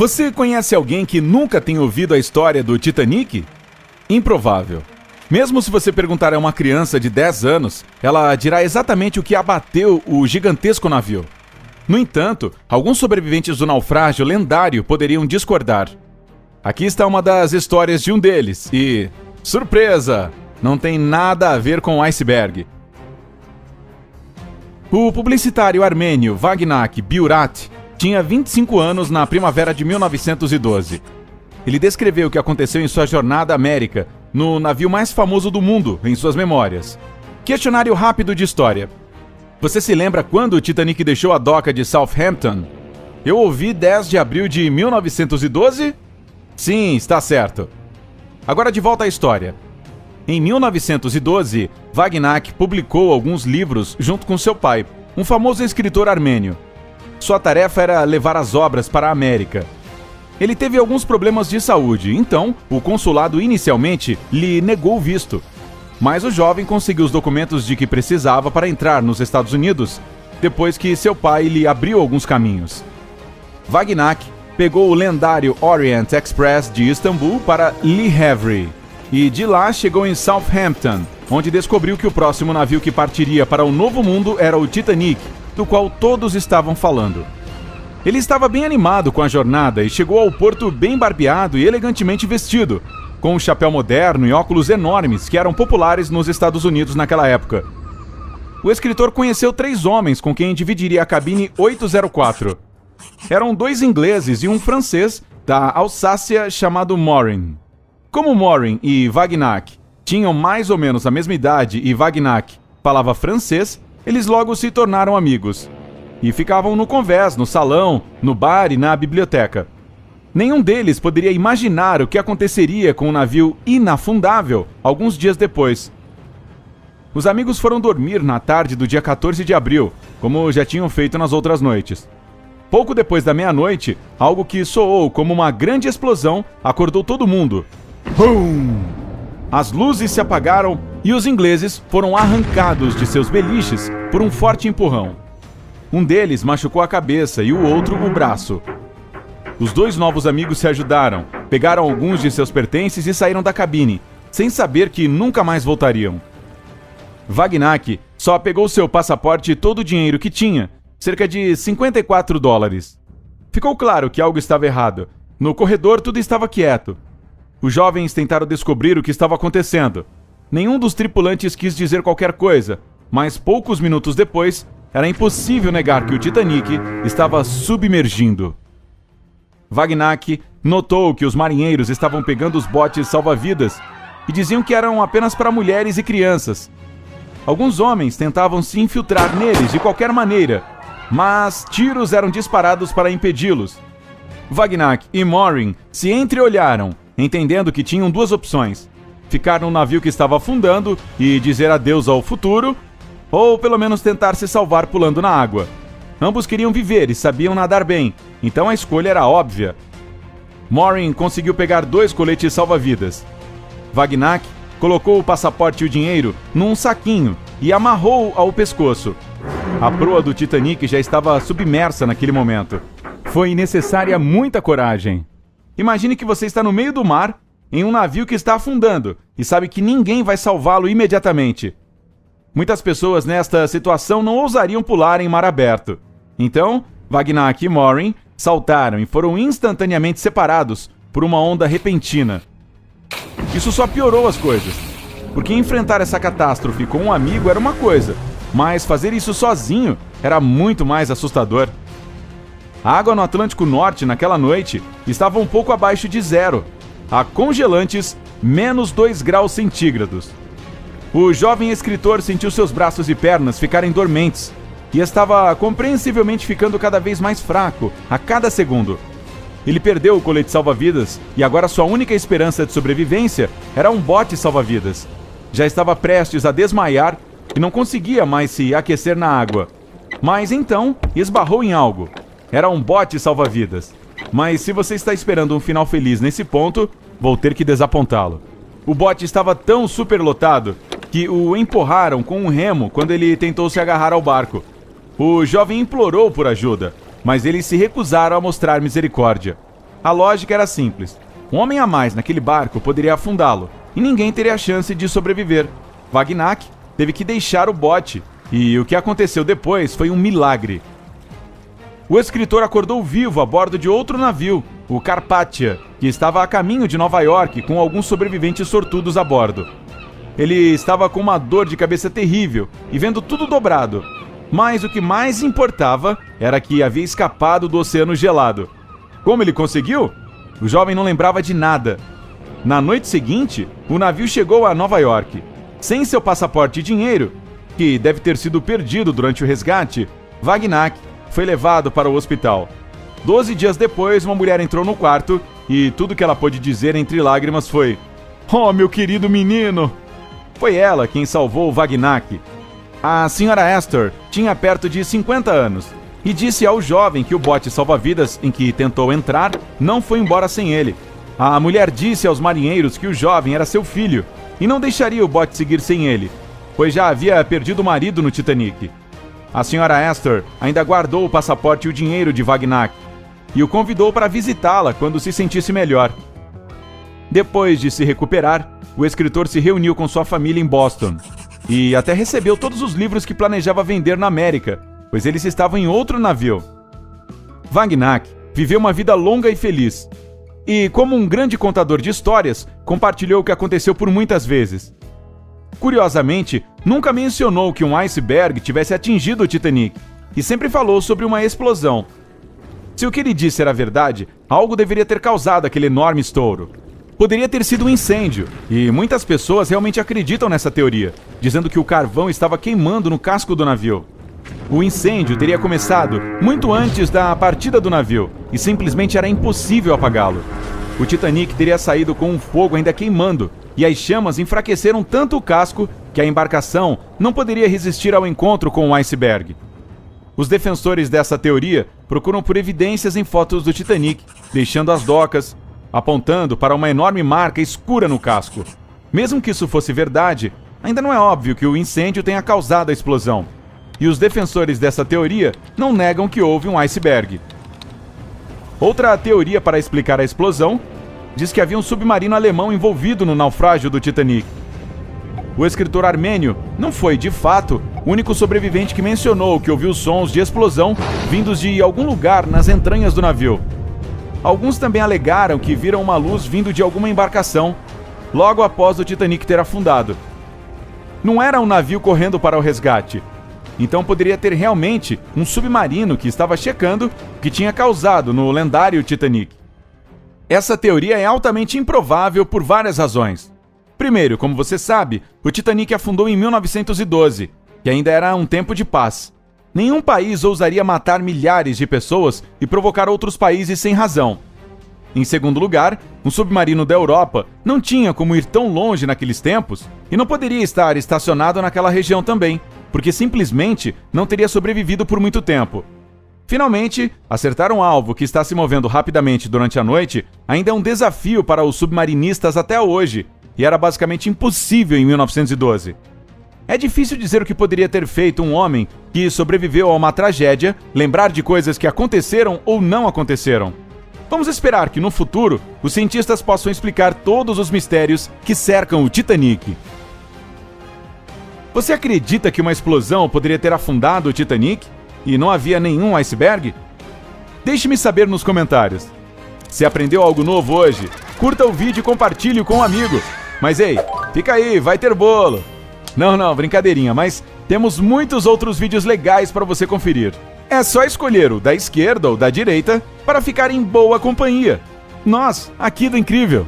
Você conhece alguém que nunca tenha ouvido a história do Titanic? Improvável. Mesmo se você perguntar a uma criança de 10 anos, ela dirá exatamente o que abateu o gigantesco navio. No entanto, alguns sobreviventes do naufrágio lendário poderiam discordar. Aqui está uma das histórias de um deles e... surpresa! Não tem nada a ver com o iceberg. O publicitário armênio Vagnak Biurat tinha 25 anos na primavera de 1912. Ele descreveu o que aconteceu em sua jornada à América, no navio mais famoso do mundo, em suas memórias. Questionário rápido de história. Você se lembra quando o Titanic deixou a doca de Southampton? Eu ouvi 10 de abril de 1912? Sim, está certo. Agora de volta à história. Em 1912, Vagnak publicou alguns livros junto com seu pai, um famoso escritor armênio. Sua tarefa era levar as obras para a América. Ele teve alguns problemas de saúde, então o consulado inicialmente lhe negou o visto. Mas o jovem conseguiu os documentos de que precisava para entrar nos Estados Unidos, depois que seu pai lhe abriu alguns caminhos. Vagnak pegou o lendário Orient Express de Istambul para Le Havre, e de lá chegou em Southampton, onde descobriu que o próximo navio que partiria para o Novo Mundo era o Titanic, do qual todos estavam falando. Ele estava bem animado com a jornada e chegou ao porto bem barbeado e elegantemente vestido, com um chapéu moderno e óculos enormes que eram populares nos Estados Unidos naquela época. O escritor conheceu 3 homens com quem dividiria a cabine 804. Eram 2 ingleses e um francês da Alsácia chamado Morin. Como Morin e Vagnak tinham mais ou menos a mesma idade e Vagnak falava francês, eles logo se tornaram amigos. E ficavam no convés, no salão, no bar e na biblioteca. Nenhum deles poderia imaginar o que aconteceria com o navio inafundável alguns dias depois. Os amigos foram dormir na tarde do dia 14 de abril, como já tinham feito nas outras noites. Pouco depois da meia-noite, algo que soou como uma grande explosão acordou todo mundo. Bum! As luzes se apagaram e os ingleses foram arrancados de seus beliches por um forte empurrão. Um deles machucou a cabeça e o outro o braço. Os 2 novos amigos se ajudaram, pegaram alguns de seus pertences e saíram da cabine, sem saber que nunca mais voltariam. Vagnak só pegou seu passaporte e todo o dinheiro que tinha, cerca de 54 dólares. Ficou claro que algo estava errado. No corredor tudo estava quieto. Os jovens tentaram descobrir o que estava acontecendo. Nenhum dos tripulantes quis dizer qualquer coisa, mas poucos minutos depois, era impossível negar que o Titanic estava submergindo. Vagnak notou que os marinheiros estavam pegando os botes salva-vidas e diziam que eram apenas para mulheres e crianças. Alguns homens tentavam se infiltrar neles de qualquer maneira, mas tiros eram disparados para impedi-los. Vagnak e Morin se entreolharam, entendendo que tinham 2 opções: ficar no navio que estava afundando e dizer adeus ao futuro, ou pelo menos tentar se salvar pulando na água. Ambos queriam viver e sabiam nadar bem, então a escolha era óbvia. Morin conseguiu pegar 2 coletes salva-vidas. Vagnak colocou o passaporte e o dinheiro num saquinho e amarrou-o ao pescoço. A proa do Titanic já estava submersa naquele momento. Foi necessária muita coragem. Imagine que você está no meio do mar, em um navio que está afundando, e sabe que ninguém vai salvá-lo imediatamente. Muitas pessoas nesta situação não ousariam pular em mar aberto. Então, Vagnak e Morin saltaram e foram instantaneamente separados por uma onda repentina. Isso só piorou as coisas, porque enfrentar essa catástrofe com um amigo era uma coisa, mas fazer isso sozinho era muito mais assustador. A água no Atlântico Norte naquela noite estava um pouco abaixo de 0, a congelantes -2 graus centígrados. O jovem escritor sentiu seus braços e pernas ficarem dormentes e estava compreensivelmente ficando cada vez mais fraco a cada segundo. Ele perdeu o colete salva-vidas e agora sua única esperança de sobrevivência era um bote salva-vidas. Já estava prestes a desmaiar e não conseguia mais se aquecer na água. Mas então esbarrou em algo. Era um bote salva-vidas. Mas se você está esperando um final feliz nesse ponto, vou ter que desapontá-lo. O bote estava tão superlotado que o empurraram com um remo quando ele tentou se agarrar ao barco. O jovem implorou por ajuda, mas eles se recusaram a mostrar misericórdia. A lógica era simples. Um homem a mais naquele barco poderia afundá-lo, e ninguém teria a chance de sobreviver. Vagnac teve que deixar o bote, e o que aconteceu depois foi um milagre. O escritor acordou vivo a bordo de outro navio, o Carpathia, que estava a caminho de Nova York com alguns sobreviventes sortudos a bordo. Ele estava com uma dor de cabeça terrível e vendo tudo dobrado. Mas o que mais importava era que havia escapado do oceano gelado. Como ele conseguiu? O jovem não lembrava de nada. Na noite seguinte, o navio chegou a Nova York. Sem seu passaporte e dinheiro, que deve ter sido perdido durante o resgate, Vagnac foi levado para o hospital. 12 dias depois, uma mulher entrou no quarto e tudo que ela pôde dizer entre lágrimas foi: "Oh, meu querido menino!" Foi ela quem salvou Vagnac. A senhora Astor tinha perto de 50 anos e disse ao jovem que o bote salva-vidas em que tentou entrar não foi embora sem ele. A mulher disse aos marinheiros que o jovem era seu filho e não deixaria o bote seguir sem ele, pois já havia perdido o marido no Titanic. A senhora Astor ainda guardou o passaporte e o dinheiro de Vagnac e o convidou para visitá-la quando se sentisse melhor. Depois de se recuperar, o escritor se reuniu com sua família em Boston e até recebeu todos os livros que planejava vender na América, pois eles estavam em outro navio. Vagnac viveu uma vida longa e feliz e, como um grande contador de histórias, compartilhou o que aconteceu por muitas vezes. Curiosamente, nunca mencionou que um iceberg tivesse atingido o Titanic e sempre falou sobre uma explosão. Se o que ele disse era verdade, algo deveria ter causado aquele enorme estouro. Poderia ter sido um incêndio, e muitas pessoas realmente acreditam nessa teoria, dizendo que o carvão estava queimando no casco do navio. O incêndio teria começado muito antes da partida do navio e simplesmente era impossível apagá-lo. O Titanic teria saído com um fogo ainda queimando, e as chamas enfraqueceram tanto o casco que a embarcação não poderia resistir ao encontro com o iceberg. Os defensores dessa teoria procuram por evidências em fotos do Titanic, deixando as docas, apontando para uma enorme marca escura no casco. Mesmo que isso fosse verdade, ainda não é óbvio que o incêndio tenha causado a explosão. E os defensores dessa teoria não negam que houve um iceberg. Outra teoria para explicar a explosão diz que havia um submarino alemão envolvido no naufrágio do Titanic. O escritor armênio não foi, de fato, o único sobrevivente que mencionou que ouviu sons de explosão vindos de algum lugar nas entranhas do navio. Alguns também alegaram que viram uma luz vindo de alguma embarcação, logo após o Titanic ter afundado. Não era um navio correndo para o resgate, então poderia ter realmente um submarino que estava checando o que tinha causado no lendário Titanic. Essa teoria é altamente improvável por várias razões. Primeiro, como você sabe, o Titanic afundou em 1912, que ainda era um tempo de paz. Nenhum país ousaria matar milhares de pessoas e provocar outros países sem razão. Em segundo lugar, um submarino da Europa não tinha como ir tão longe naqueles tempos e não poderia estar estacionado naquela região também, porque simplesmente não teria sobrevivido por muito tempo. Finalmente, acertar um alvo que está se movendo rapidamente durante a noite ainda é um desafio para os submarinistas até hoje, e era basicamente impossível em 1912. É difícil dizer o que poderia ter feito um homem que sobreviveu a uma tragédia, lembrar de coisas que aconteceram ou não aconteceram. Vamos esperar que no futuro os cientistas possam explicar todos os mistérios que cercam o Titanic. Você acredita que uma explosão poderia ter afundado o Titanic e não havia nenhum iceberg? Deixe-me saber nos comentários. Se aprendeu algo novo hoje, curta o vídeo e compartilhe com um amigo. Mas ei, fica aí, vai ter bolo. Não, brincadeirinha, mas temos muitos outros vídeos legais para você conferir. É só escolher o da esquerda ou da direita para ficar em boa companhia. Nós, aqui do Incrível.